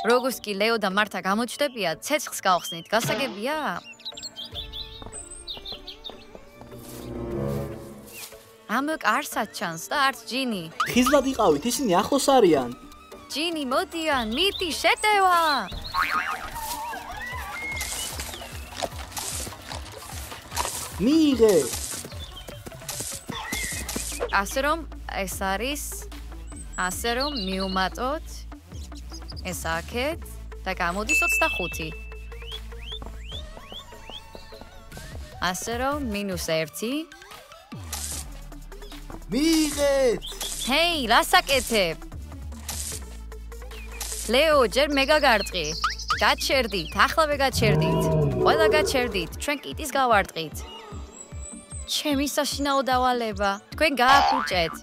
როგორც კი ლეო და მართა გამოჩნდებიან, ცეცხლს გავხსნით. გასაგებია? ამოკ არსაც ჩანს და არც ჯინი. ხიზლად იყავით, ისინი ახლოს არიან. ჯინი მოდიან, მიდი შეტევა. მიიღე. ასე რომ ეს არის, ასე რომ მივუმატოთ ეს აქეთ და გამოდის 25. ასე რომ -1. მიიღეთ. ჰეი, რასაკეთებ? ლეო, ჯერ მე გაგარტყი. გაჩერდით, ახლავე გაჩერდით. ყველა გაჩერდით, ჩვენ კიტის გავარტყით. ჩემი საშინაო დავალება, თქვენ გააფუჭეთ.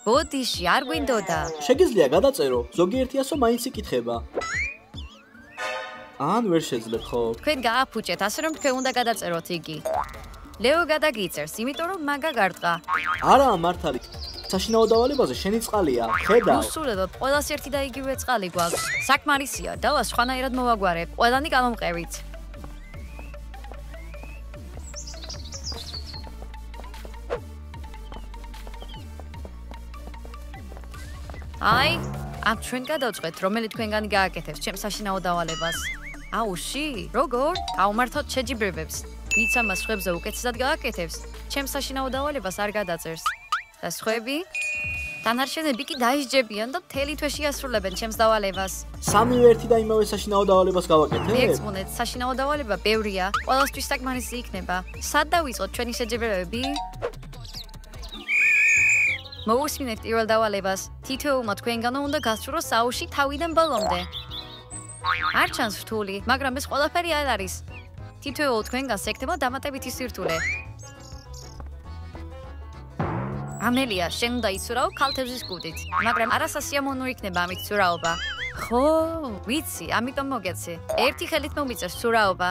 ბოდიში არ გვინდოდა. შეგიძლია გადაწერო, ზოგიერთი ასო მაინც იკითხება. ან ვერ შეძლებ ხო? თქვენ გააფუჭეთ, ასე რომ თქვენ უნდა გადაწეროთ იგი. ლეო გადაგიწერს, იმიტომ რომ მაგა გარტყა. არაა მართალი. საშინაო დავალებაზე შენი წყალია. ხედავ. უსულელოდ ყველას ერთი და იგივე წყალი გვაქვს. საკმარისია, დავა სხვანაირად მოვაგვარებ. ყველანი გამომყევით. აი, ამ ჩვენ გადავწყვეთ, რომელი თქვენგანი გააკეთებს ჩემს საშინაო დავალებას. აუში, როგორ? გავმართოთ შეჯიბრებებს. ვიც ამას სხვებზე უკეთესად გააკეთებს, ჩემს საშინაო დავალებას არ გადაწერს. და სხვები? დანარჩენები კი დაისჯებიან და მთელი თვეში ასრულებენ ჩემს დავალებას. სამივე ერთი და იმავე საშინაო დავალებას გავაკეთებ? მიეწმუნეთ, საშინაო დავალება ბევრია, ყველასთვის საკმარისი იქნება. სად დავიწყოთ ჩვენი შეჯიბრებები? მოусმინეთ პირველ დავალებას. თითოეულმა თქვენგანო უნდა გასწროს აუში თავიდან ბოლომდე. არ ჩანს რთული, მაგრამ ეს ყველაფერი არ არის. თითოეულ თქვენგანს ექნება დამატებითი სირთულე. ამელია, შენ უნდა იცურავ ქალთევზის კუდით, მაგრამ არასასიამოვნო იქნება ამით ცურაობა. ხო, ვიცი, ამიტომ მოგეცე. ერთი ხელით მომიწევს ცურაობა.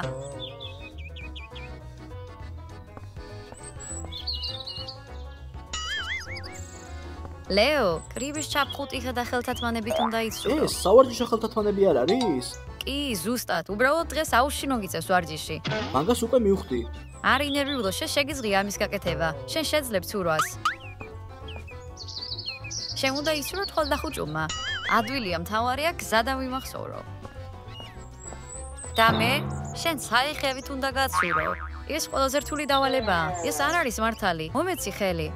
ლეო, კრივის ჩაფხუტი და ხელთათმანებით უნდა იცურო. ეს სავარჯიშო ხელთათმანები არ არის? კი, ზუსტად, უბრალოდ დღეს აუში მოგიწევს ვარჯიში. მაგას უკვე მივხვდი. არ ინერვიულო, შეგიძლია ამის გაკეთება. შენ შეძლებ ცურვას. შენ უნდა იცურო თხოლდახუჭუმა. ადვილია მთავარია გზა დავიმახსოვრო. და მე, შენ საიხევით უნდა გაცურო. ეს ყველაზე რთული დავალებაა. ეს არ არის მართალი. მომეცი ხელი.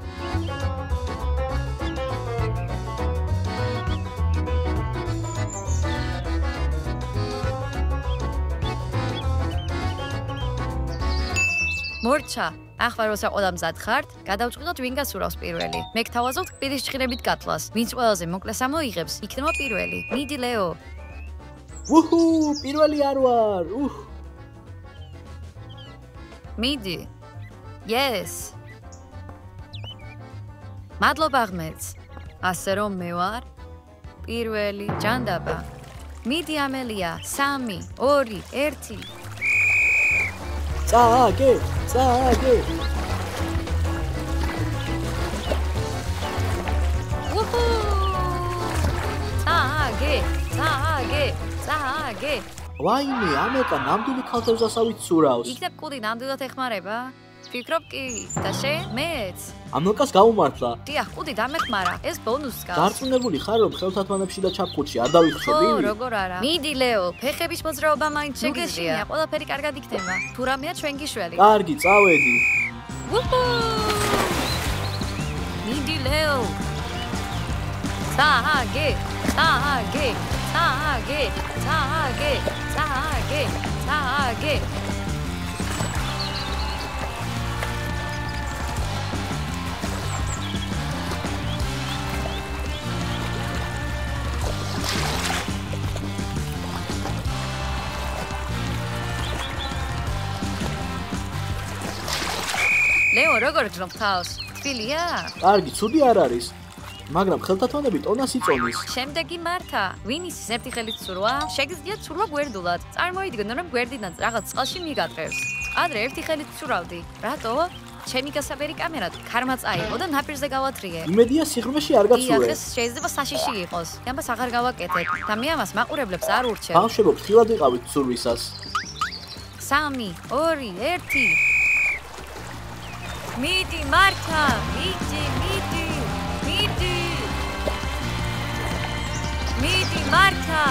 მორჩა, ახლა როცა ყველა მზად ხართ, გადავწყვიტოთ ვინ გასურავს პირველი. მე გთავაზობთ პირის ჭხირებით გათვლას. ვინც ყველაზე მოკლეს ამოიღებს, იქნება პირველი. მიდი ლეო. უჰუ, პირველი არ ვარ. მიდი. Yes. მადლობა ღმერთს. ასე რომ მე ვარ პირველი ჯანდაბა. მიდი ამელია, 3, 2, 1. წააგე, წააგე. უჰუ! წააგე, წააგე, წააგე. ვაიმე, ამელკა ნამდვილი ქალთევზასავით ცურავს. იქნებ კუდი ნამდვილად ეხმარება? ფიქრობ კი, და შენ მეც. ამელკას გაუმართლა. დიახ, კუდი დამეხმარა, ეს ბონუსს გავს. დარწმუნებული ხარ, რომ ხელთათმანებში და ჩაფხუტში არ დავიხშები? ხო, როგორ არა. მიდი ლეო, ფეხების მოძრაობა მაინც შეგეშინია, ყველაფერი კარგად იქნება. თუ რამეა ჩვენ გიშველი. კარგი, წავედი. უჰუ! მიდი ლეო. წააგე, წააგე, წააგე, წააგე, წააგე, წააგე. ლეო, როგორ ჯნობ თავს? თბილია? კარგი, ცუდი არ არის. მაგრამ ხელთათმანები ტონას იწონის. შემდეგი მართა, ვინ ის ერთი ხელით ცურვა? შეგიძლია ცურვა გვერდულად. წარმოიდგინე, რომ გვერდიდან რაღაც წყალში მიგატყევს. ადრე ერთი ხელით ცურავდი. რატო? ჩემი გასაბერი კამერა ქარმა წაიღო და ნაპირზე გავათრიე. იმედია სიღრმეში არ გაცურე. ეს შეიძლება საშიში იყოს. ამას აღარ გავაკეთებ და მე ამას მაყურებლებს არ ურჩევ. ბავშვებო, ხილად ვიყავით ცურვისას. 3, 2, 1. მიდი მართა, მიდი. მიდი მართა.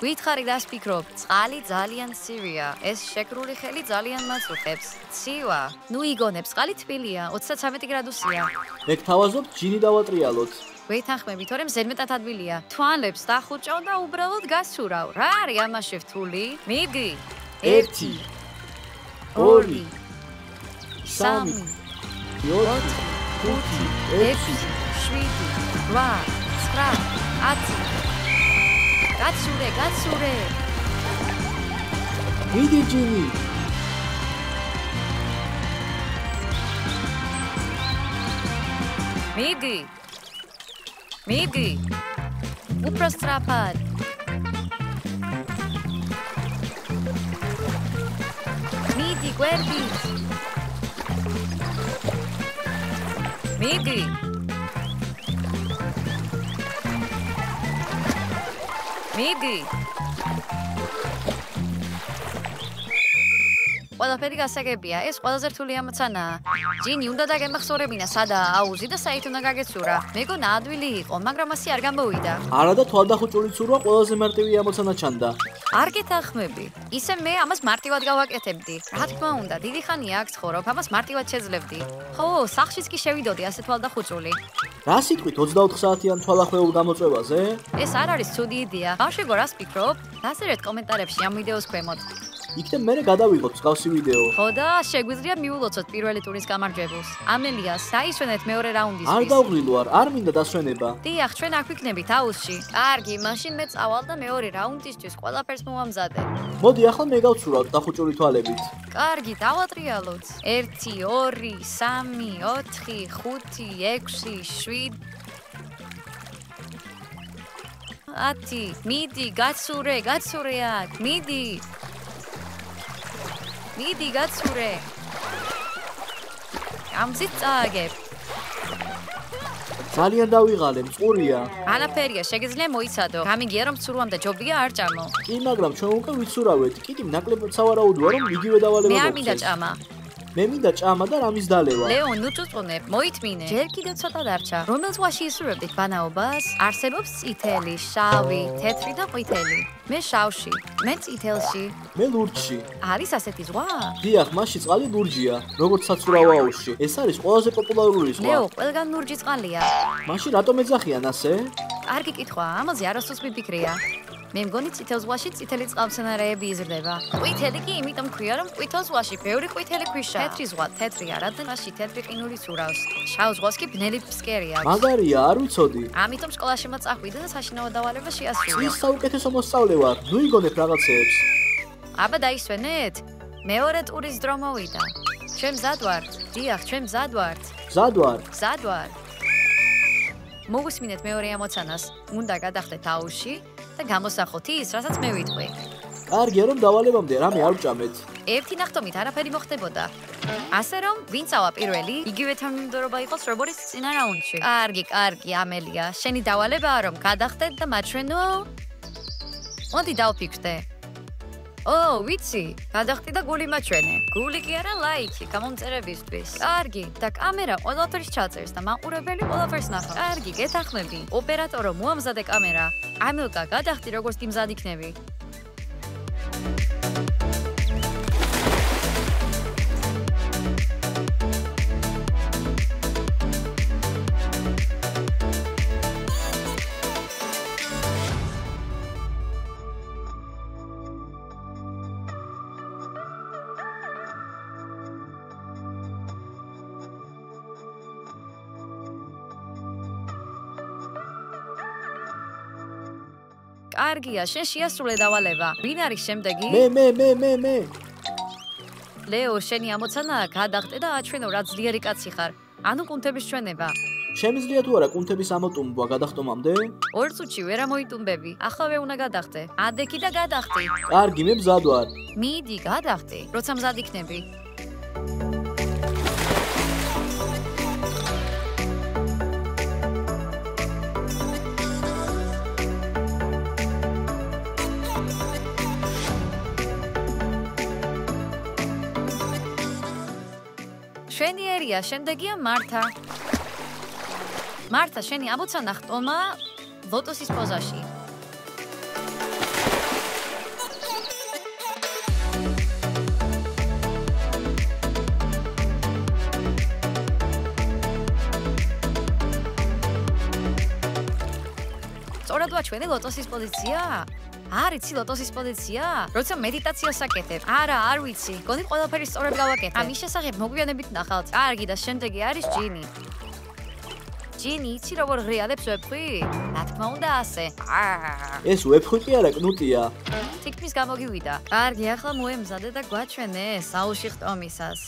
გითხარი რას ფიქრობ? წყალი ძალიან ცივია. ეს შეკრული ხელი ძალიან მასუხებს. ცივა. ნუ იგონებს, წყალი თბილია, 33 გრადუსია. მე გთავაზობ ჯინი დავატრიალოთ. ვეთანხმები, თორემ ზედმეტად ადვილია. თვალებს დახუჭავ და უბრალოდ გასურავ. რა არის ამაში რთული? მიდი. 1 2 3 4 5 6 7 8 9 გაცურე. მიდი ჯინი. მიდი. უფრო სწრაფად. მიდი გვერდი. მიდი. ყველაფერი გასაგებია, ეს ყველაზე რთული ამოცანაა. ჯინი უნდა დაგემახსოვრებინა სადაა აუზი და საით უნდა გაგეცურა. მეგონა ადვილი იყო, მაგრამ ასე არ გამოვიდა. არა და თვალდახუჭული ცურვა ყველაზე მარტივი ამოცანა ჩანდა. არ გეთანხმები. ისე მე ამას მარტივად გავაკეთებდი. რა თქმა უნდა, დიდი ხანია აქ ცხოვრობ, ამას მარტივად შეძლებდი. ხო, სახლშიც კი შევიდოდი ასე თვალდახუჭული. რა სიტყვით 24 საათიან თვალახმეულ გამოწვევაზე? ეს არ არის ცუდი იდეა. ბავშვებო, რას ფიქრობ? დასერეთ კომენტარებში ამ ვიდეოს ქვემოთ. იქნებ მერე გადავიღოთ მსგავსი ვიდეო. ხო და შეგვიძლია მიულოცოთ პირველი ტურის გამარჯვებულს. ამელიას, დაისვენეთ მეორე რაუნდისთვის. არ დავღლილო არ მინდა დასვენება. დიახ, ჩვენ აქ ვიქნებით აუზში. კარგი, მაშინ მე წავალ და მეორე რაუნდისთვის ყველაფერს მოვამზადებ. მოდი ახლა მე გავცურავთ დახუჭული თვალებით. კარგი, დავატრიალოთ. 1 2 3 4 5 6 7 10. მიდი, გაცურე აქ. მიდი გაცურე. ამზით წააგებ. ძალიან დავიღალე, მწყურია. არაფერია, შეგიძლია მოიცადო. გამიგია რომ ცურვამდე ჯობია არ ჭამო. კი, მაგრამ ჩვენ უკვე ვიცურავეთ. კიდევ ნაკლებად სავარაუდოა რომ იგივე დავალება მე არ მინდა ჭამა. მე მინდა ჭამა და რამის დალევა. ლეონ, ნუ წუწუნებ, მოითმინე. ჯერ კიდევ ცოტა დარჩა. რომელ ზღვაში ისურვებდით ბანაობას? არსებობს წითელი, შავი, თეთრი და ყვითელი. მე შავში, მე წითელში. მე ლურჯში. არის ასეთი ზღვა? დიახ, მასში წყალი ლურჯია, როგორც საცურავ აუზში. ეს არის ყველაზე პოპულარული ზღვა. ლეო, ყველგან ლურჯი წყალია. მაშინ რატომ ეძახიან ასე? კარგი კითხვა, ამაზე არასდროს მიფიქრია. მე მგონი წითელ ზღვაში წითელი წყალმცენარეები იზრდება. ყვითელი კი იმიტომ ქვია, რომ ყვითელ ზღვაში ბევრი ყვითელი ქვიშაა. თეთრი ზღვა, თეთრი არადნაში თეთრი ყინული ცურავს. შავ ზღვას კი ბნელი ფსკერი აქვს. მაგარია, არ ვიცოდი. ამიტომ სკოლაში მოწახვიდე და საშინაო დავალება შეასრულე. ის საუკეთესო მოსწავლე ვარ. ნუ იგონებ რაღაცეებს. აბა დაისვენეთ? მეორე ტურის დრო მოვიდა. ჩვენ მზად ვართ. დიახ, ჩვენ მზად ვართ. მზად ვარ. მოგუსმინეთ მეორე ამოცანას. უნდა გადახდეთ აუზში და გამოსახოთ ის, რასაც მე ვიტყვი. კარგია, რომ დავალებამდე რამე არ ვჭამეთ. ერთი ნახტომით არაფერი მოხდებოდა. ასე რომ, ვინც ავა პირველი, იგივე თანმიმდევრობა იყოს, როგორც წინა რაუნდში. კარგი, ამელია, შენი დავალებაა, რომ გადახდეთ და მაჩვენო. მოდი დავფიქრდე. ვიცი, გადახდი და გული მაჩვენე. გული კი არა, ლაიქი, გამომწერებისთვის. კარგი, და კამერა ყველაფერს ჩაწერს და მაყურებელი ყველაფერს ნახავს. კარგი, გეთანხმები. ოპერატორო, მოამზადე კამერა. ამილკა, გადახდი, როგორც კი მზად იქნები. კარგია, შენ შეასრულე დავალება. ვინ არის შემდეგი? მე. ლეო, შენი ამოცანაა გადახდე და აჩვენო რა ძლიერი კაცი ხარ. ანუ კუნთების ჩვენება. შემიძლია თუ არა კუნთების ამოტუმბვა გადახტომამდე? 2 წუთში ვერ ამოიტუმბები. ახლა უნდა გადახტე. ადექი და გადახტი. კარგი, მე მზად ვარ. მიდი, გადახტი. როცა მზად იქნები. შვენიერია, შემდეგია მართა. მართა, შენი ამოცანა ხტომა ლოტოსის პოზაში. სწორად ვაჩვენე ლოტოსის პოზიცია? არ იცი ლოტოსის პოზიცია? როცა მედიტაციას აკეთებ. არა, არ ვიცი. გონი ყველაფერი სწორად გავაკეთე. ამის შესახებ მოგვიანებით ნახავთ. კარგი და შემდეგი არის ჯინი. ჯინი, იცი როგორ ღრიალებს ვეფხვი? რა თქმა უნდა ასე. ეს ვეფხვი კი არა, კნუტია. თითქმის გამოგივიდა. კარგი, ახლა მოემზადე და გვაჩვენე საუში ხტომისას.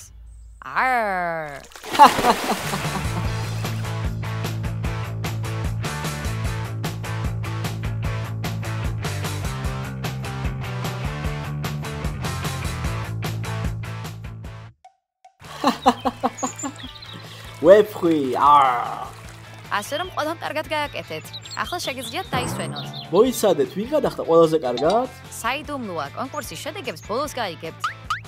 ვეფხვი. ასე რომ ყველამ კარგად გააკეთეთ. ახლა შეგიძლიათ დაისვენოთ. მოიცადეთ, ვინ გადახტა ყველაზე კარგად? საიდუმლოა, კონკურსის შედეგებს ბოლოს გაიგებთ.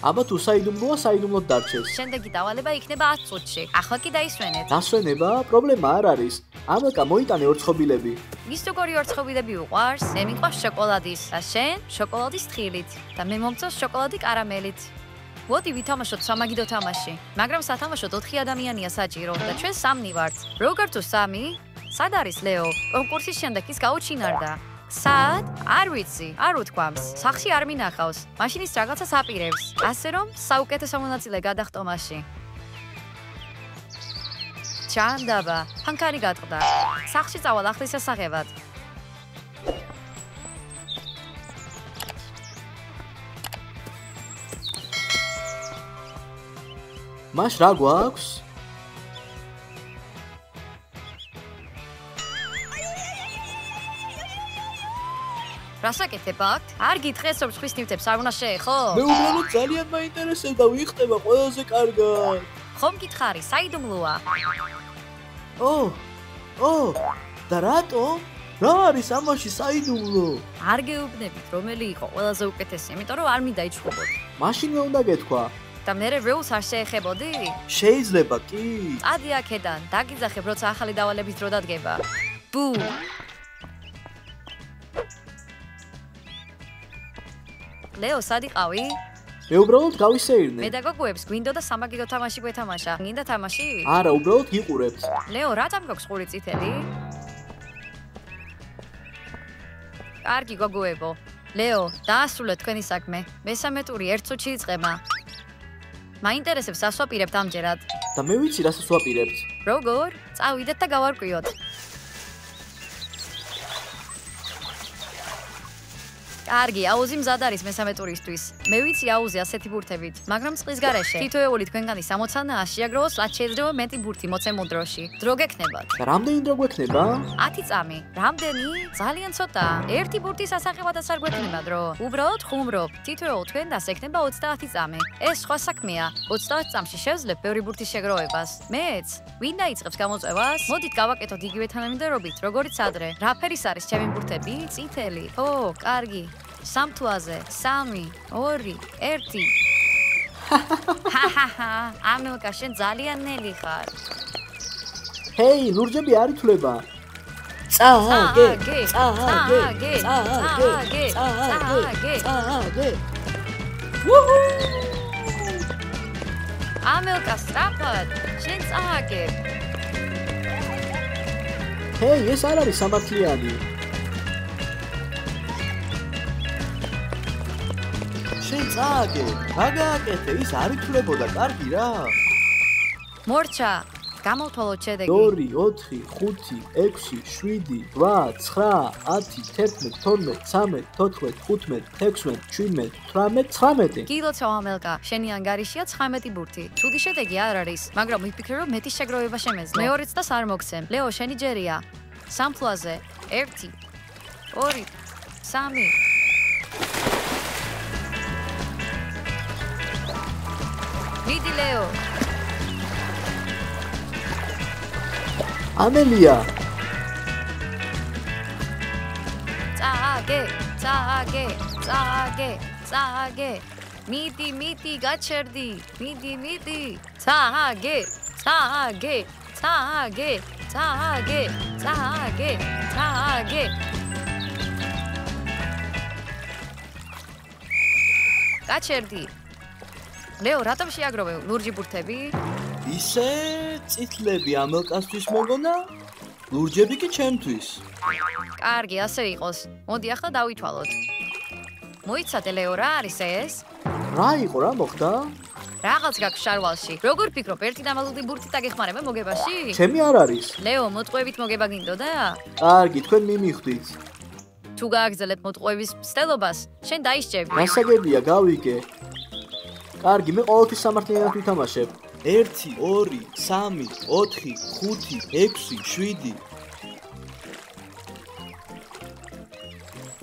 აბა თუ საიდუმლოა, საიდუმლოდ დარჩეს. შემდეგი დავალება იქნება 10 წუთში. ახლა კი დაისვენეთ. დასვენება? პრობლემა არ არის. ამელკა მოიტანე ორცხობილები. ის როგორი ორცხობილები უყვარს? მე მიყვარს შოკოლადის და შენ შოკოლადის თხილით და მე მომწონს შოკოლადი კარამელით. მოდი ვითამაშოთ სამაგიდო თამაში, მაგრამ სათამაშოდ 4 ადამიანია საჭირო და ჩვენ 3 ვართ. როგორ თუ 3? სად არის ლეო? კონკურსის შემდეგ ის გაუჩინარდა. სად? არ ვიცი, არ უთქვამს. სახში არ მინახავს. მაშინ ის რაღაცას აპირებს. ასე რომ, საუკეთესო მონაწილე გადახტომაში. ჩანდაბა, ფანქარი გატყდა. სახში წავალ ახლის შესაღებად. მას რა გვაქვს? რასაკეთებ აქ? არ გითხრეს რომ ხვის ნივთებს არ უნდა შეეხო? მე უბრალოდ ძალიან მაინტერესებდა ვინ ხდება ყველაზე კარგად. ხომ გითხარი, საიდუმლოა. და რატო? რა არის ამაში საიდუმლო? არ გეუბნებით რომელი იყო ყველაზე უკეთესი, იმიტომ რომ არ მინდა იჩხუბოთ. მაშინ მე უნდა გეთქვა. და მე რეულს არ შეეხებოდი? შეიძლება კი. წადი აქედან, დაგიძახებ როცა ახალი დავალების დრო დადგება. ბუ. ლეო, სად იყავი? მე უბრალოდ გავისეირნე. მე და გოგოებს გვინდოდა სამაგიდო თამაში გვეთამაშა. გინდა თამაში? არა, უბრალოდ გიყურებთ. ლეო, რატომ გვაქვს ყური წითელი? კარგი გოგოებო. ლეო, დაასრულეთ თქვენი საქმე. მესამე ტური 1 წუთში იწყება. მაინტერესებს რას ვაპირებთ ამჯერად? და მე ვიცი რასაც ვაპირებთ. როგორ? წავიდეთ და გავარკვიოთ. კარგი, აუზი მზად არის მესამე ტურისთვის. მე ვიცი აუზი ასეთი ბურთებით, მაგრამ წყლის გარეშე. თითოეული თქვენგანი სამოცანაა შეაგროვოს რაც შეიძლება მეტი ბურთი მოცემულ დროში. დრო გექნებათ. და რამდენი დრო გვექნება? 10 წამი. რამდენი? ძალიან ცოტა. ერთი ბურთის ასაღებადაც არ გვექნება დრო. უბრალოდ ხუმრობ. თითოეულ თქვენდას ექნება 30 წამი. ეს სხვა საქმეა. 30 წამში შევძლებ ბევრი ბურთის შეგროვებას. მეც. ვინ დაიწყებს გამოწვევას? მოდით გავაკეთოთ იგივე თანამიმდევრობით, როგორიც ადრე. რა ფერის არის ჩემი ბურთები? წითელი. ო, კარგი. სამთვაზე 3 2 1 ამელკა შენ ძალიან ნელი ხარ. ჰეი, ლურჯები არ ითვლება. წააგე. ვუჰუ! ამელკა სწრაფად, შენ წააგე. ჰეი, ეს არ არის სამართლიანი. შენ წააგე, რა გააკეთე? ის არ ითვლებოდა, კარგი რა. მორჩა, გამოვთვალოთ შედეგი. 2, 4, 5, 6, 7, 8, 9, 10, 11, 12, 13, 14, 15, 16, 17, 18, 19. გილოცავ ამელკა, შენი ანგარიშია 19 ბურთი. ცუდი შედეგი არ არის, მაგრამ ვიფიქრე რომ მეტის შეგროვება შემეძლო. მეორეც და არ მოგცემ. ლეო, შენი ჯერია. სამფლაზე 1, 2, 3. მიდი ლეო. ამელია. წააგე. მიდი, გაჩერდი. მიდი. წააგე. გაჩერდი. ლეო, რატომ შეაგროვე ლურჯი ბურთები? ისე წითლები ამელკასთვის მოგონა, ლურჯები კი ჩემთვის. კარგი, ასე იყოს. მოდი ახლა დავითვალოთ. მოიცადე ლეო, რა არის ეს? რა იყო, რა მოხდა? რაღაც გაქვს შარვალში. როგორ ფიქრობ, ერთი დამალული ბურთი დაგეხმარება მოგებაში? ჩემი არ არის. ლეო, მოტყუებით მოგება გინდოდა? კარგი, თქვენ მიმიხვდით. თუ გააგრძელებ მოტყუების მცდელობას, შენ დაისჭები. გასაგებია, გავიგე. კარგი, მე ყოველთვის სამართლიანად ვითამაშებ. 1, 2, 3, 4, 5, 6, 7.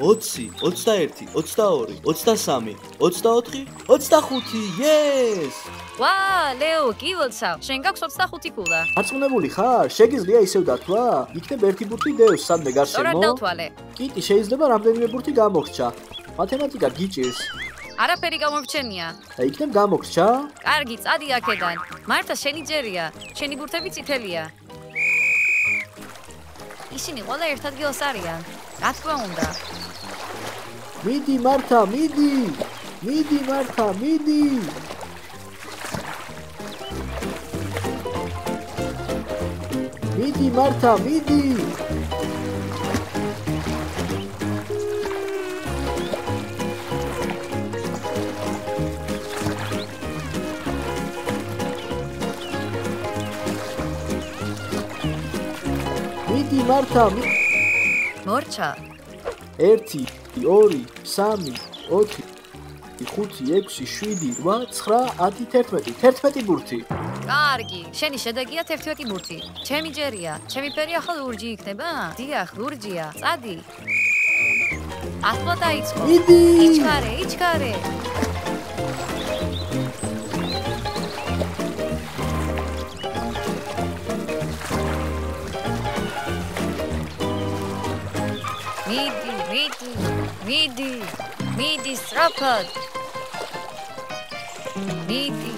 20, 21, 22, 23, 24, 25. Yes! ვა, ლეო, გილოცავ. შენ გაქვს 25 ქულა. არწმუნებული ხარ? შეგიძლია ისევ დათვა? იქნებ ერთი ბურთი დევს, სადმე გარშემო. სწორად დავთვალე. კიტი, შეიძლება რამდენიმე ბურთი გამოგრჩა. მათემატიკა გიჭირს. არაფერი გამორჩენია. და იქნებ გამოგრჩა? კარგი, წადი აქედან. მართა, შენი ჯერია. შენი ბურთები წითელია. ისინი ყველა ერთ ადგილას არიან. რა თქმა უნდა. მიდი მართა, მიდი! მიდი მართა, მიდი! მიდი მართა, მიდი! მიდი მართა, მორჩა. 1, 2, 3, 4, 5, 6, 7, 8, 9, 10, 11. 11 ბურთი. კარგი, შენი შედეგია 11 ბურთი. ჩემი ჯერია. ჩემი ფერი ახლა ლურჯი იქნება? დიახ, ლურჯია. წადი. ახლა დაიწყო. მიდი! იჩქარე. მიდი სწრაფად. მიდი.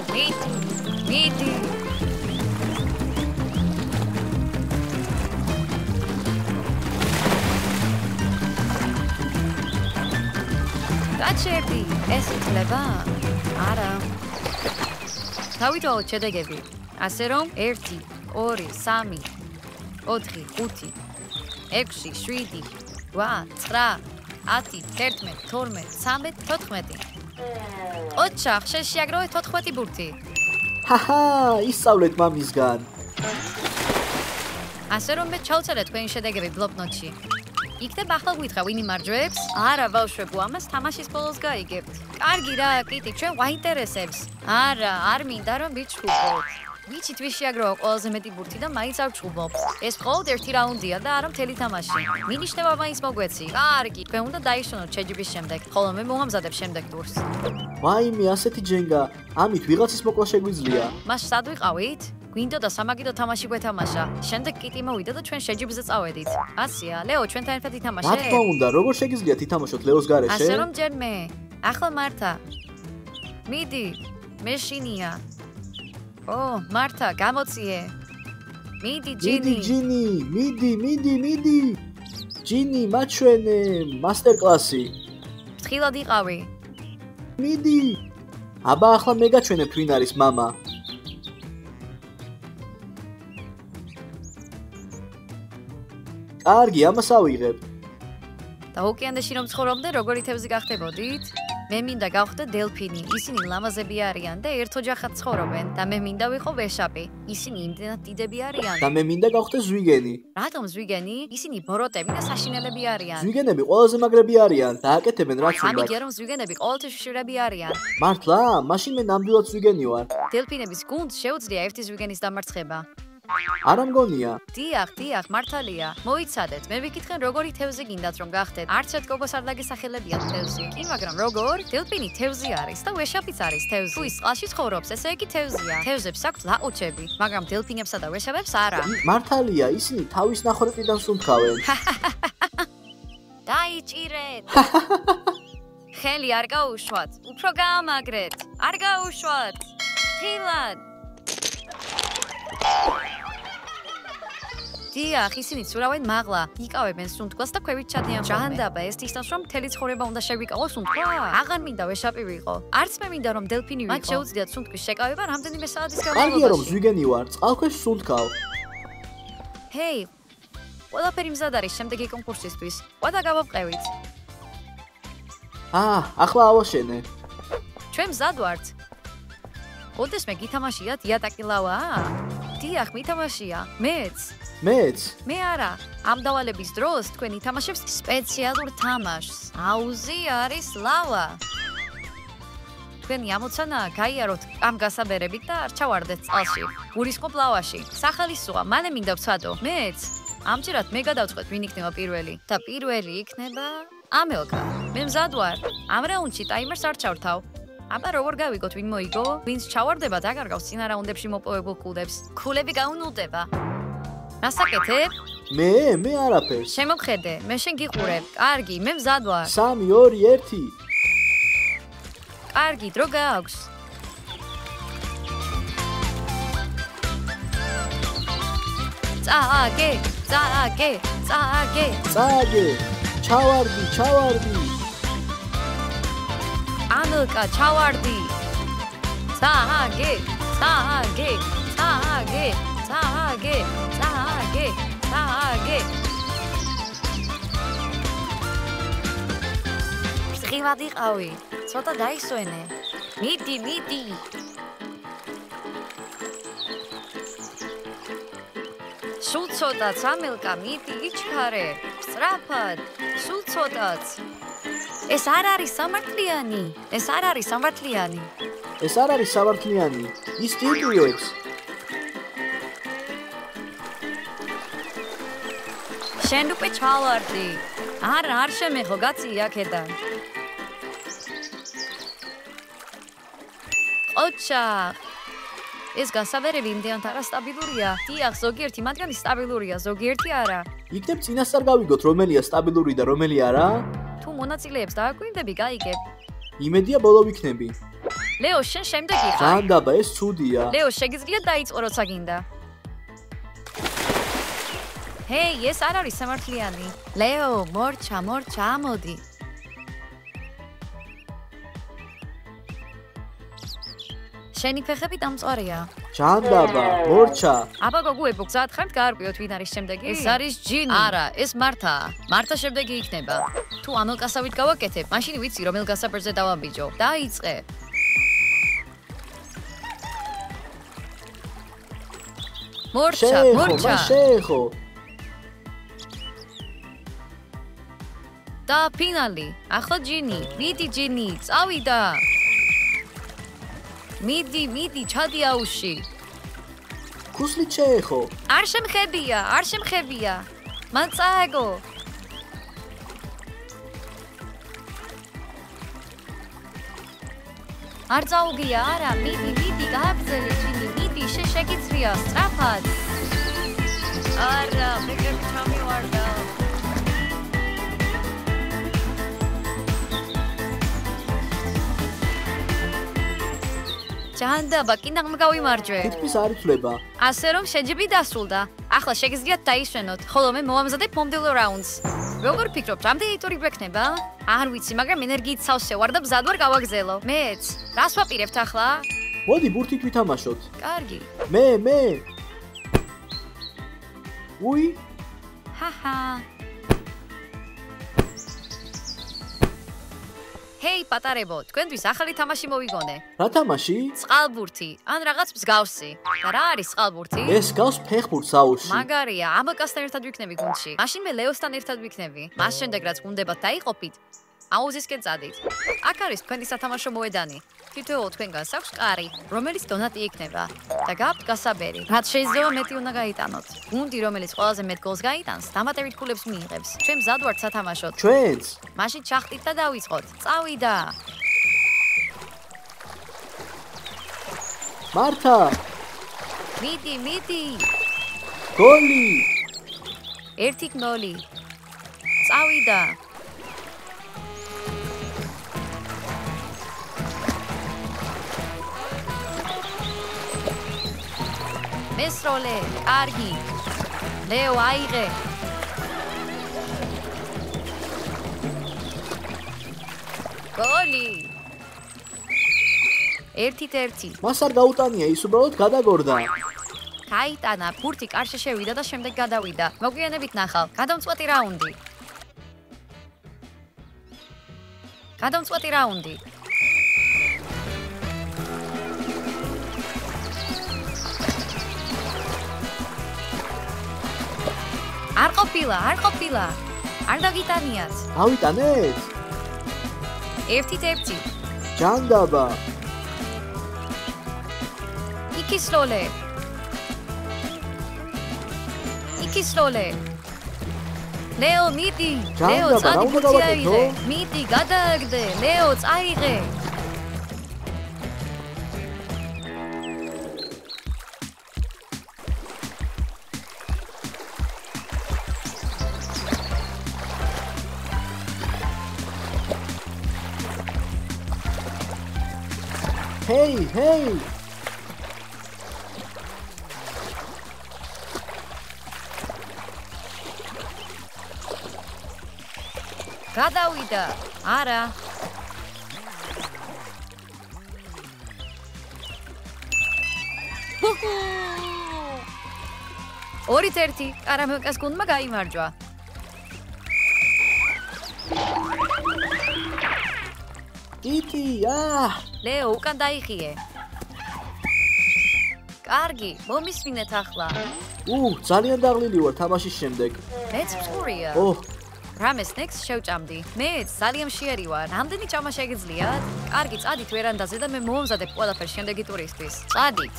გაჩერდი, ეს ითვლება? არა. დავითვალოთ შედეგები. ასე რომ 1, 2, 3, 4, 5, 6, 7, 8, 9, 10, 11, 12, 13, 14. ოჩახ, შენ შეაგროვე 14 ბურთი. ჰაჰა, ისწავლეთ მამისგან. ასე რომ მე ჩავწერე თქვენი შედეგები ბლოკნოტში. იქნებ ახლა გითხრა ვინ იმარჯვებს? არა, ბავშვებო, ამას თამაშის ბოლოს გაიგებთ. კარგი რა, კიტი, ჩვენ ვაინტერესებს. არა, არ მინდა რომ ვიჩხუბოთ. ვიცით ვის შეაგროვა ყველაზე მეტი ბურთი და მაინც არ ვჩხუბობთ. ეს მხოლოდ ერთი რაუნდია და არა მთელი თამაში. მინიშნება მაინც მოგვეცი. კარგი, თქვენ უნდა დაიშონოთ შეჯიბრის შემდეგ, ხოლო მე მოვამზადებ შემდეგ ტურს. ვაიმე, ასეთი ჯენგა, ამით ვიღაცის მოკლა შეგვიძლია. მას სად ვიყავით? გვინდოდა სამაგიდო თამაში გვეთამაშა. შემდეგ კიტი მოვიდა და ჩვენ შეჯიბრზე წავედით. ასია, ლეო, ჩვენთან ერთად ითამაშე? რა თქმა უნდა, როგორ შეგიძლიათ ითამაშოთ ლეოს გარეშე? ასე რომ ჯერ მე. ახლა მართა. მიდი, მე შინია. ო, მართა, გამოციე. მიდი, ჯინი. მიდი. ჯინი, მაჩვენე, მასტერ კლასი. ფრთხილად იყავი. მიდი. აბა ახლა მე გაჩვენებ ვინ არის მამა. კარგი, ამას ავიღებ. და ოკეანეში რომ ცხოვრობდე, როგორი თევზი გახდებოდით? მე მინდა გავხდე დელფინი. ისინი ლამაზები არიან და ერთ ოჯახად ცხოვრობენ და მე მინდა ვიყო ვეშაპი. ისინი იმდენად დიდები არიან. და მე მინდა გავხდე ზვიგენი. რატომ ზვიგენი? ისინი ბოროტები და საშინელები არიან. ზვიგენები ყველაზე მაგრები არიან და აკეთებენ რაც უნდა. ამიგია რომ ზვიგენები ყოველთვის შიშირები არიან. მართლა? მაშინ მე ნამდვილად ზვიგენი ვარ. დელფინების გუნდს შეუძლია ერთი ზვიგენის დამარცხება. არა მგონია. დიახ, მართალია. მოიცადეთ, მე ვიკითხენ როგორი თევზი გინდათ რომ გახდეთ. არც ერთ გოგოს არ დაგესახელებიათ თევზი. კი, მაგრამ როგორ? დელფინი თევზი არის და ვეშაპიც არის თევზი. თუ ის წყალში ცხოვრობს, ესე იგი თევზია. თევზებს აქვთ ლაყუჩები, მაგრამ დელფინებსა და ვეშაპებს არა. მართალია, ისინი თავის ნახორეთიდან სუნთქავენ. დაიჭირეთ. ხელი არ გაუშვათ, უფრო გაამაგრეთ. არ გაუშვათ. ხილად. დიახ, ისინი ცურავენ მაღლა, იკავებენ სუნთქვას და ქვევით ჩადიან. ჟანდაბა, ეს ისწავს, რომ მთელი ცხოვრება უნდა შევიკავო სუნთქვა? აღარ მინდა ვეშაპი ვიყო. არც მე მინდა რომ დელფინი ვიყო. მათ შეუძლიათ სუნთქვის შეკავება რამდენიმე საათის განმავლობაში. კარგია რომ ზვიგენი ვარ, წყალქვეშ სუნთქავ. ჰეი, ყველაფერი მზად არის შემდეგი კონკურსისთვის. ყვადა გავავყევით. ახლა ავაშენე. ჩვენ მზად ვართ. ოდესმე გითამაშიათ იატაკი ლავა? დიახ, მითამაშია. მეც. მე არა. ამ დავალების დროს თქვენ ითამაშებს სპეციალურ თამაშს. აუზი არის ლავა. თქვენი ამოცანა გაიაროთ ამ გასაბერებით და არ ჩავარდეთ წყალში. გულისხმობ ლავაში. სახელი სუა, მალე მინდა ვცადო. მეც. ამჯერად მე გადავწყვეტ ვინ იქნება პირველი. და პირველი იქნება ამელკა. მე მზად ვარ. ამ რაუნდში ტაიმერს არ ჩავრთავ. აბა როგორ გავიგოთ ვინ მოიგო? ვინც ჩავარდება დაგარგავს წინა რაუნდებში მოპოვებულ ქულებს. ქულები გაუნულდება. რასაკეთებ? მე არაფერს. შემოხედე, მე შენ გიყურებ. კარგი, მე მზად ვარ. 3, 2, 1. კარგი, დრო გააქვს. წააგე. ჩავარდი. ამელკა, ჩავარდი. წააგე. ღიმად იყავი. ცოტა დაისვენე. მიდი. სულ ცოტაც ამელკა, მიდი იჩქარე. სწრაფად. სულ ცოტაც. ეს არ არის სამართლიანი. ეს არ არის სამართლიანი. ის ტიტულებს. შენ უკვე ჩავარდი. არ შემეხო, გაცი აქედან. ოჩახ. ეს გასაბერები იმდენად არასტაბილურია. დიახ, ზოგიერთი მათგანი სტაბილურია, ზოგიერთი არა. იქნებ წინასწარ გავიგოთ რომელია სტაბილური და რომელი არა? თუ მონაწილეებს დააკვირდები, გაიგებ. იმედია ბოლო ვიქნები. ლეო, შენ შემდეგი ხარ. ჟანდაბა, ეს ცუდია. ლეო, შეგიძლია დაიწყო როცა გინდა. ჰეი, ეს არ არის სამართლიანი. ლეო, მორჩა, ამოდი. შენი ფეხები დამწვარეა. ჟანდაბა, მორჩა. აბა გოგუებო, გზად ხართ გაარკვიოთ ვინ არის შემდეგი? ეს არის ჯინი. არა, ეს მარტაა. მართა შემდეგი იქნება. თუ ამელკასავით გავაკეთებ, მაშინ ვიცი რომელ გასაბერზე დავაბიჯო. დაიწყე. მორჩა. შეხო. და ფინალი. ახლა ჯინი. მიდი ჯინი, წავიდა. მიდი, ჩადი აუში. ქუსლით შეეხო. არ შემხებია. მან წააგო. არ წაუგია, არა, მიდი, გააბრძელე ჯინი, მიდი, შეგიძლია, სწრაფად. არა, მეგრები ჩამივარდა. ჟანდაბა, კიდევ გავიმარჯვე. თითქმის არ იცვლება. ასე რომ შეჯიბი დასრულდა. ახლა შეგიძლიათ დაისვენოთ, ხოლო მე მოვამზადებ მომდევნო რაუნდს. როგორ ფიქრობთ, რამდენი ტური გვექნება? არ ვიცი, მაგრამ ენერგიით სავსე ვარ და მზად ვარ გავაგზელო. მეც. რას ვაპირებთ ახლა? მოდი ბურთით ვითამაშოთ. კარგი. მე. უი. ჰაჰა. ჰეი, პატარებო, თქვენთვის ახალი თამაში მოვიგონე. რა თამაში? წყალბურთი, ან რაღაც მსგავსი. და რა არის წყალბურთი? ეს გავს ფეხბურთს აუზში. მაგარია, ამაკასთან ერთად ვიქნები გუნდში. მაშინ მე ლეოსთან ერთად ვიქნები. მას შემდეგ რაც გუნდებად დაიყოფით, აუზისკენ წადით. აქ არის თქვენი სათამაშო მოედანი. თითოეულ თქვენგანს აქვს კარი, რომელიც დონატი იქნება და გაქვთ გასაბერი. რაც შეიძლება მეტი უნდა გაიტანოთ. გუნდი, რომელიც ყველაზე მეტ გოლს გაიტანს, დამატებით ქულებს მიიღებს. ჩვენ მზად ვართ სათამაშოდ. ჩვენც. მაშინ ჩახტით და დავიწყოთ. წავიდა. მართა. მიდი. გოლი. 1-0. წავიდა. მესროლე, კარგი. ლეო აიღე. გოლი. 1-1. მას არ გაუტანია, ის უბრალოდ გადაგორდა. გაიტანა, ბურთი კარში შევიდა და შემდეგ გადავიდა. მოგვიანებით ნახავ. გადამწყვეტი რაუნდი. არ ყოფილა. არ დაგიტანიათ. ავიტანეთ? 1-1. ჯანდაბა. იქისლოლე. ლეო მიდი. ლეო წადი ბურთი აიღე. მიდი გადააგდე. ლეო წაიღე. ჰეი. გადავიდა. არა. ორით ერთი. კარამელკას გუნდმა გაიმარჯვა. იტი, ლეო უკან დაიხიე. კარგი, მომისმინეთ ახლა. ძალიან დაღლილი ვარ თამაშის შემდეგ. მეც მსხურია. რამეს ნექს შევჭამდი. მეც ძალიან მშიერი ვარ. რამდენი ჭამა შეგიძლიათ? კარგი, წადით ვერანდაზე და მე მომზადებ ყველაფერს შემდეგი ტურისთვის. წადით.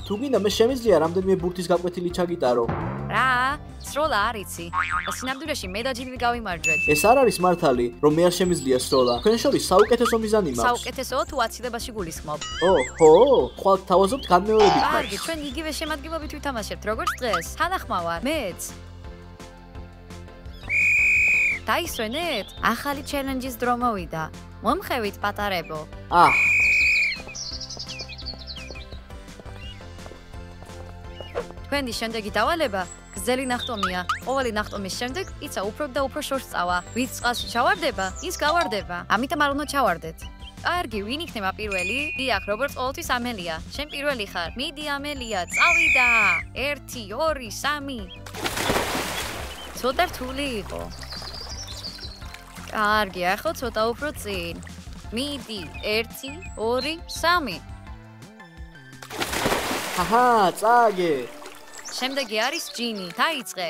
თუ გინდა მე შემიძლია რამდენიმე ბურთის გაკვეთილი ჩაგიტარო. რა? სროლა არ იცი. და სინამდვილეში მე და ჯილი გავიმარჯვეთ. ეს არ არის მართალი, რომ მე არ შემიძლია სროლა. თქვენ შორის საუკეთესო მიზანი მაქვს. საუკეთესოა თუ აცილებაში გულისხმობ. ხვალ თავაზობთ განმეორებით. კარგი, ჩვენ იგივე შემადგენლობით ვითამაშებთ, როგორც დღეს. თანახმავარ. მეც. დაისვენეთ? ახალი ჩელენჯის დრო მოვიდა. მომხევით პატარებო. თქვენი შემდეგი დავალება გრძელი ნახტომია. ყოველი ნახტომის შემდეგ იცა უფრო და უფრო შორს წავა. ვინც წყალში ჩავარდება, ის გავარდება. ამიტომ არ უნდა ჩავარდეთ. კარგი, ვინ იქნება პირველი? დიახ, როგორც ყოველთვის ამელია. შენ პირველი ხარ. მიდი ამელია, წავიდა. 1, 2, 3. ცოტა რთული იყო. კარგი, ახლა ცოტა უფრო წინ. მიდი, 1, 2, 3. წააგე. შემდეგი არის ჯინი, დაიწყე.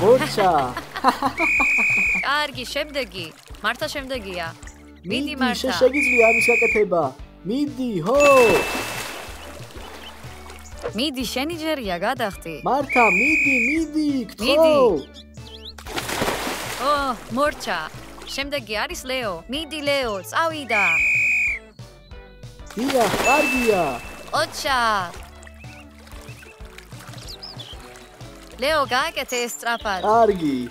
მორჩა. კარგი, შემდეგი. მართა შემდეგია. მიდი მართა. შეგიძლია ამის გაკეთება. მიდი, მიდი, შენი ჯერია, გადახტი. მართა, მიდი, გთხოვ. მორჩა. შემდეგი არის ლეო. მიდი, ლეო, წავიდა. დიახ, კარგია. ოჩა. ლეო, გააკეთე ეს სწრაფად. კარგი.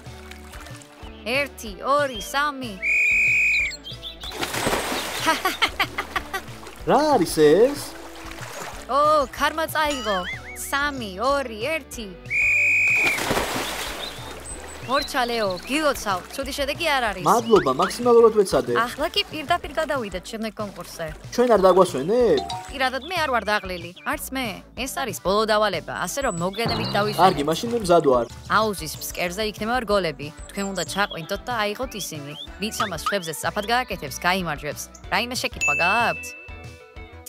1, 2, 3. რა არის ეს? ქარმა წაიღო. 3, 2, 1. მორჩა ლეო, გილოცავ, ცუდი შედეგი არ არის. მადლობა, მაქსიმალურად ვეცადე. ახლა კი პირდაპირ გადავიდეთ შემდეგ კონკურსზე. ჩვენ არ დაგვასვენებ? პირადად მე არ ვარ დაღლილი. არც მე. ეს არის ბოლო დავალება, ასე რომ მოგვიანებით დავიშვენ. კარგი, მაშინ მე მზად ვარ. აუზის ფსკერზე იქნება რგოლები. თქვენ უნდა ჩაყვინთოთ და აიღოთ ისინი. ვინც ამას ხებზე სწრაფად გააკეთებს, გაიმარჯვებს. რაიმე შეკითხვა გააქვთ?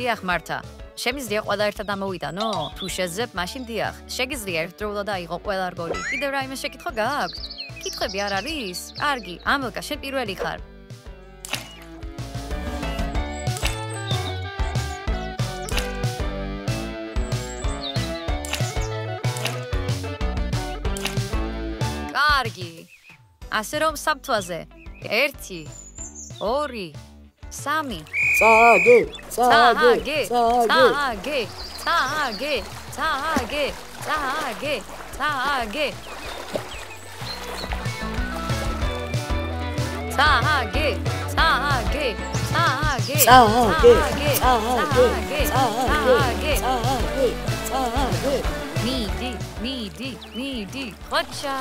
დიახ, მართა. შემიძლია ყველა ერთად ამოვიდანო? თუ შეძებ, მაშინ დიახ. შეგიძლია ერთდროულად აიღო ყველა რგოლი. კიდევ რაიმე შეკითხვა გააქვთ? კითხვები არ არის? კარგი, ამელკა, შენ პირველი ხარ. კარგი. ასე რომ საფთვაზე 1 2 3 წააგე, წააგე, წააგე, წააგე, წააგე, წააგე, წააგე. წააგე, წააგე, წააგე, წააგე, წააგე, წააგე. მიდი, ხოჩა.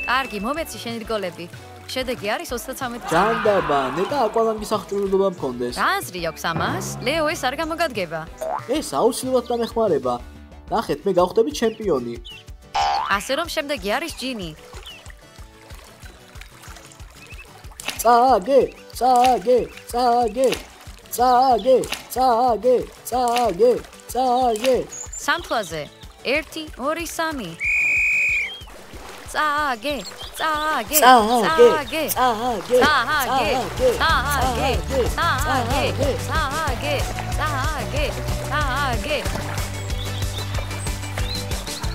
კარგი, მომეცი შენი რგოლები. შედეგი არის 33. ჯანდაბა, ნეტა აკვალანგის აღჭურვილობა მქონდეს. რა აზრი აქვს ამას? ლეო, ეს არ გამოგადგება. ეს აუცილებლად დამეხმარება. ნახეთ, მე გავხდები ჩემპიონი. ასე რომ შემდეგი არის ჯინი. წააგე, წააგე, წააგე, წააგე, წააგე, წააგე, წააგე. სამთვაზე 1 2 3 წააგე, წააგე, წააგე, წააგე, წააგე, წააგე, წააგე, წააგე, წააგე, წააგე.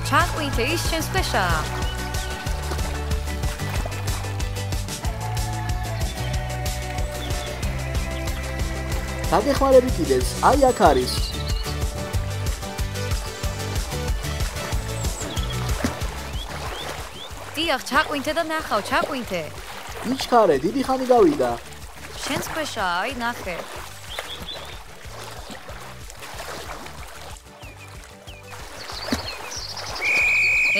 ჩაყვინთე ის შენს ქვეშა. დაგეხმარები კიდეც, აი აქ არის. დიახ, ჩაყვინთე და ნახავ, ჩაყვინთე. იჩქარე, დიდი ხანი გავიდა. შენს ქვეშა, აი ნახე.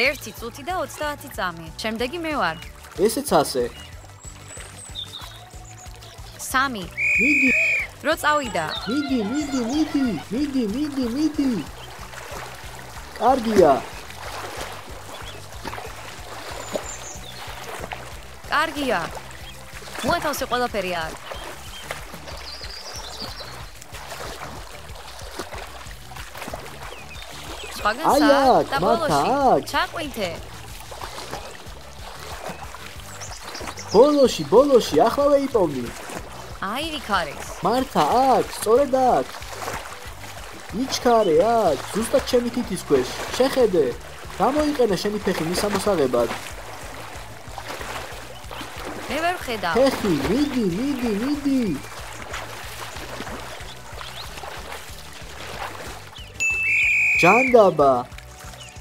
ერთი წუთი და 30 წამი. შემდეგი მე ვარ. ესეც ასე. 3 მიდი, რო წავიდა. მიდი. კარგია. კარგია. მოათავსე ყველაფერი აქ. სხვაგანსა და ბოლოში ჩაყვინთე. ბოლოში, ახლავე იპოვნი. აი იქ არის. მართა, აქ, სწორედ აქ. იჩქარე, აქ, ზუსტად ჩემი თითის ქვეშ. შეხედე. გამოიყენე შენი ფეხი მის ამოსაღებად. მე ვერ ვხედავ. ფეხი, მიდი. ჯანდაბა.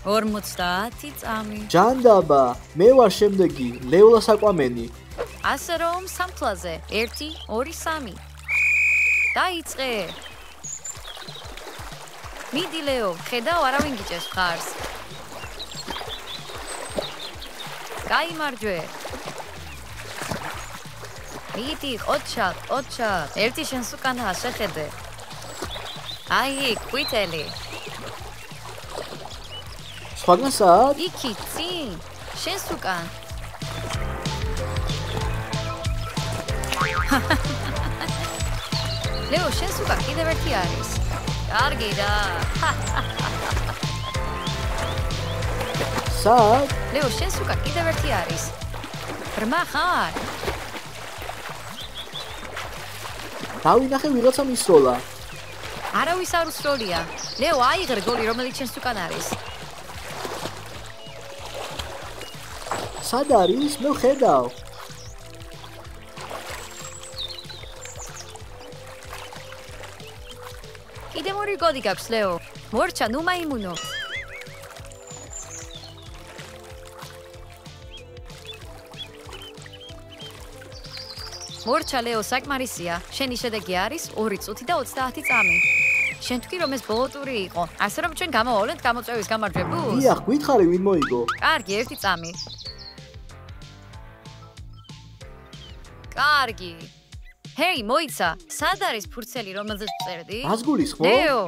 50 წამი. ჯანდაბა, მე ვარ შემდეგი, ლეულა საკვამენი. ასე რომ სამთვაზე 1 2 3 დაიწყე. მიდი ლეო, ხედავ არავინ გიჭერს ხარს. გაიმარჯვე. მიდი, ყოჩა. ერთი შენს უკანაა, შეხედე. აი, ყვითელი. სხვაგანსა? იქი, წინ, შენს უკან. ლეო, შენს უკან კიდევ ერთი არის. კარგი რა. სად? ლეო, შენს უკან კიდევ ერთი არის. ბრმა ხარ? დავინახე ვიღაცა მისროლა. არავის არ უსროლია. ლეო, აიღრე გოლი, რომელიც შენს უკან არის. სად არის? მე ვხედავ. კიდევ ორი გოლი გაქვს, ლეო. მორჩა, ნუ მაიმუნო. მორჩა, ლეო, საკმარისია. შენი შედეგი არის 2 წუთი და 30 წამი. შენ თქვი რომ ეს ბოლო ტური იყო. ასე რომ ჩვენ გამოვავლენთ გამოწვევის გამარჯვებულს? დიახ, გითხარი ვინ მოიგო? კარგი, ერთი წამი. კარგი. ჰეი, მოიცა, სად არის ფურცელი, რომელზეც წერდი? აზგულის ხო? დეო,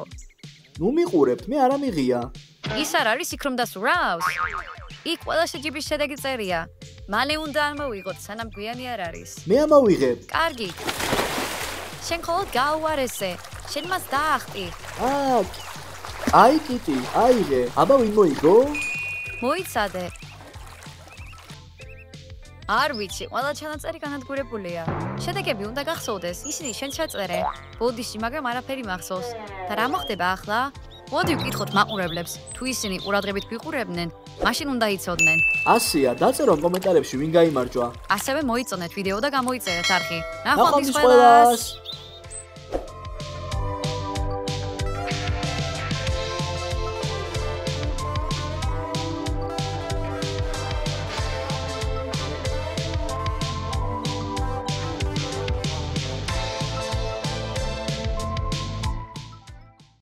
ნუ მიყურებთ, მე არ ამიღია. ის არ არის იქ რომ დასურავს? იქ ყველა შეჯიბრის შედეგი წერია. მალე უნდა ამოვიღოთ, სანამ გვიანი არ არის. მე ამოვიღებ. კარგი. შენ მხოლოდ გაუარესე. შენ მას დაახტი. აი კიტი, აიღე. აბა ვინ მოიგო? მოიცადე. არ ვიცი, ყველა ჩანაწერი განადგურებულია. შედეგები უნდა გახსოვდეს, ისინი შენ შეწერე. ბოდიში, მაგრამ არაფერი მახსოვს. და რა მოხდება ახლა? მოდი ვკითხოთ მაყურებლებს, თუ ისინი ყურადღებით გვიყურებდნენ, მაშინ უნდა იცოდნენ. ასეა, დაწერო კომენტარებში ვინ გაიმარჯვა. ასევე მოიწონეთ ვიდეო და გამოიწერეთ არხი. ნახვამდის ყველას.